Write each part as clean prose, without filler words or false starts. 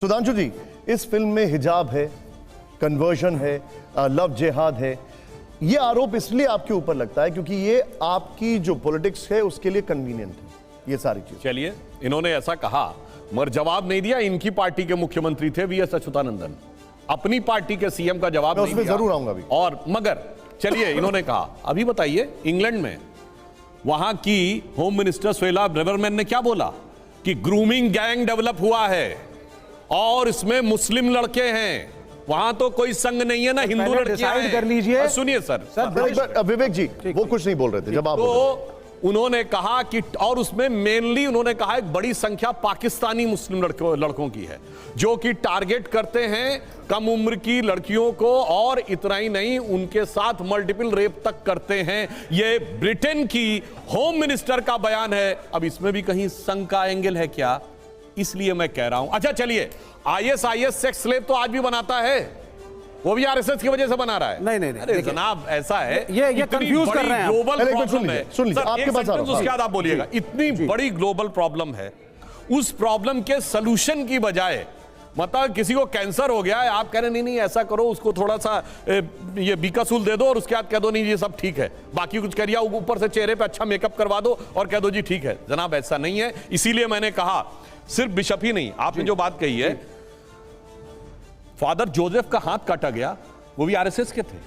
सुधांशु जी, इस फिल्म में हिजाब है, कन्वर्जन है, लव जिहाद है। ये आरोप इसलिए आपके ऊपर लगता है क्योंकि ये आपकी जो पॉलिटिक्स है उसके लिए कन्वीनियंट है, ये सारी चीज। चलिए, इन्होंने ऐसा कहा मगर जवाब नहीं दिया। इनकी पार्टी के मुख्यमंत्री थे वीएस अच्युतानंदन, अपनी पार्टी के सीएम का जवाब नहीं दिया। जरूर आऊंगा अभी। और मगर चलिए, इन्होंने कहा अभी बताइए, इंग्लैंड में वहां की होम मिनिस्टर सुएला ब्रेवरमैन ने क्या बोला कि ग्रूमिंग गैंग डेवलप हुआ है और इसमें मुस्लिम लड़के हैं। वहां तो कोई संग नहीं है ना हिंदू लड़कियां हैं। कर लीजिए। सुनिए सर, विवेक जी वो कुछ नहीं बोल रहे थे जब आप तो उन्होंने कहा कि, और उसमें मेनली उन्होंने कहा एक बड़ी संख्या पाकिस्तानी मुस्लिम लड़कों की है जो कि टारगेट करते हैं कम उम्र की लड़कियों को, और इतना ही नहीं उनके साथ मल्टीपल रेप तक करते हैं। ये ब्रिटेन की होम मिनिस्टर का बयान है। अब इसमें भी कहीं संघ का एंगल है क्या? इसलिए मैं कह रहा हूं। अच्छा चलिए, आईएसआईएस सेक्स स्लेव तो आज भी बनाता है, वो भी आरएसएस की वजह से बना रहा है। नहीं, अरे जनाब, ऐसा है, ये कंफ्यूज कर रहे हैं। ग्लोबल प्रॉब्लम है। सुन लीजिए, आपके पास उसके बाद आप बोलिएगा। इतनी बड़ी ग्लोबल प्रॉब्लम है, उस प्रॉब्लम के सलूशन की बजाय, मतलब किसी को कैंसर हो गया है, आप कह रहे नहीं नहीं ऐसा करो, उसको थोड़ा सा ये बीकासूल दे दो और उसके बाद कह दो नहीं ये सब ठीक है, बाकी कुछ करिए, ऊपर से चेहरे पे अच्छा मेकअप करवा दो और कह दो जी ठीक है। जनाब ऐसा नहीं है। इसीलिए मैंने कहा सिर्फ बिशप ही नहीं, आपने जो बात कही है, फादर जोसेफ का हाथ काटा गया, वो भी आरएसएस के थे।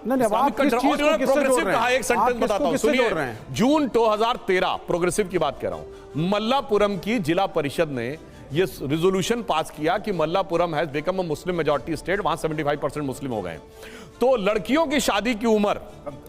प्रोग्रेसिव कहा, एक सेंटेंस बताता हूं, सुनिए। जून 2013, प्रोग्रेसिव की बात कर रहा हूं, मल्लापुरम की जिला परिषद ने ये रिजोल्यूशन पास किया कि Malappuram has become a Muslim majority state, वहां 75% मुस्लिम हो गए। तो लड़कियों की शादी की उम्र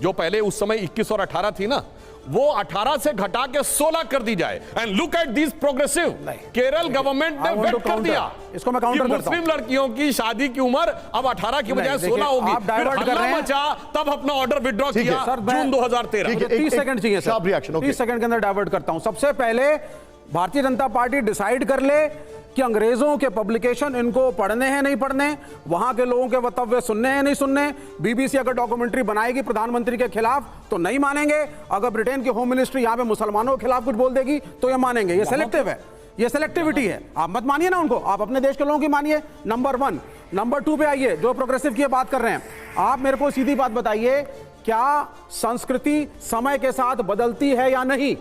जो पहले उस समय 21 और 18 थी ना, वो 18 से घटा के 16 कर दी जाए। And look at this progressive, Kerala government ने वेट कर दिया। इसको मैं काउंटर करता हूं। मुस्लिम लड़कियों की शादी की उम्र अब 18 की बजाय 16 होगी। फिर हल्ला मचा, तब अपना ऑर्डर विड्रॉ किया जून 2013। 30 सेकंड चाहिए सर, 30 सेकंड के अंदर डाइवर्ट करता हूं। सबसे पहले भारतीय जनता पार्टी डिसाइड कर ले कि अंग्रेजों के पब्लिकेशन इनको पढ़ने हैं नहीं पढ़ने, वहां के लोगों के वक्तव्य सुनने हैं नहीं सुनने। बीबीसी अगर डॉक्यूमेंट्री बनाएगी प्रधानमंत्री के खिलाफ तो नहीं मानेंगे, अगर ब्रिटेन की होम मिनिस्ट्री यहां पे मुसलमानों के खिलाफ कुछ बोल देगी तो ये मानेंगे। ये सेलेक्टिव है, ये सेलेक्टिविटी है। आप मत मानिए ना उनको, आप अपने देश के लोगों की मानिए। नंबर 1। नंबर 2 पे आइए, जो प्रोग्रेसिव की बात कर रहे हैं, आप मेरे को सीधी बात बताइए, क्या संस्कृति समय के साथ बदलती है या नहीं?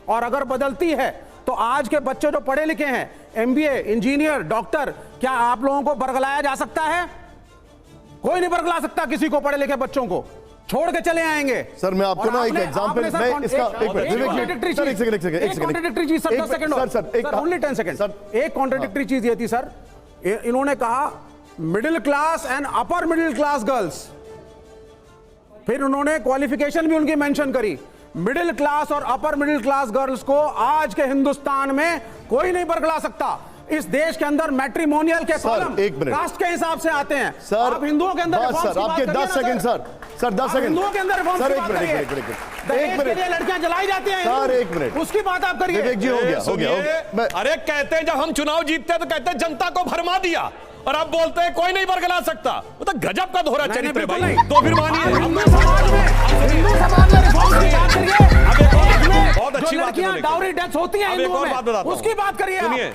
और अगर बदलती है तो आज के बच्चे जो पढ़े लिखे हैं, एमबीए, इंजीनियर, डॉक्टर, क्या आप लोगों को बरगलाया जा सकता है? कोई नहीं बरगला सकता किसी को, पढ़े लिखे बच्चों को छोड़ के चले आएंगे। सर मैं आपको ना एक एग्जांपल, मैं इसका एक कॉन्ट्रडिक्टरी चीज सर, 10 सेकंड ओनली 10 सेकंड। एक कॉन्ट्रडिक्टरी चीज ये थी सर, इन्होंने कहा middle class and upper middle class girls, फिर उन्होंने क्वालिफिकेशन भी उनकी मेंशन करी। मिडिल क्लास और अपर मिडिल क्लास गर्ल्स को आज के हिंदुस्तान में कोई नहीं बरगला सकता। इस देश के अंदर मैट्रिमोनियल के कॉलम कास्ट के हिसाब से आते हैं। सर आप हिंदुओं के अंदर सर आपके 10 सेकंड सर 10 सेकंड हिंदुओं के अंदर सर, एक मिनट लड़कियां जलाई जाती हैं सर, 1 मिनट उसकी बात आप करिए। विवेक जी, हो गया। अरे कहते हैं जब हम चुनाव जीतते हैं तो कहते हैं जनता को भरमा दिया, और अब बोलते हैं कोई नहीं बरगला सकता। वो तो गजब का दोहरा चरित्र है भाई। तो फिर मानिए, हिंदू समाज में रिफॉर्म की बात करिए। बहुत अच्छी बात है। डाउरी डेथ होती है हिंदुओं में, उसकी बात करिए।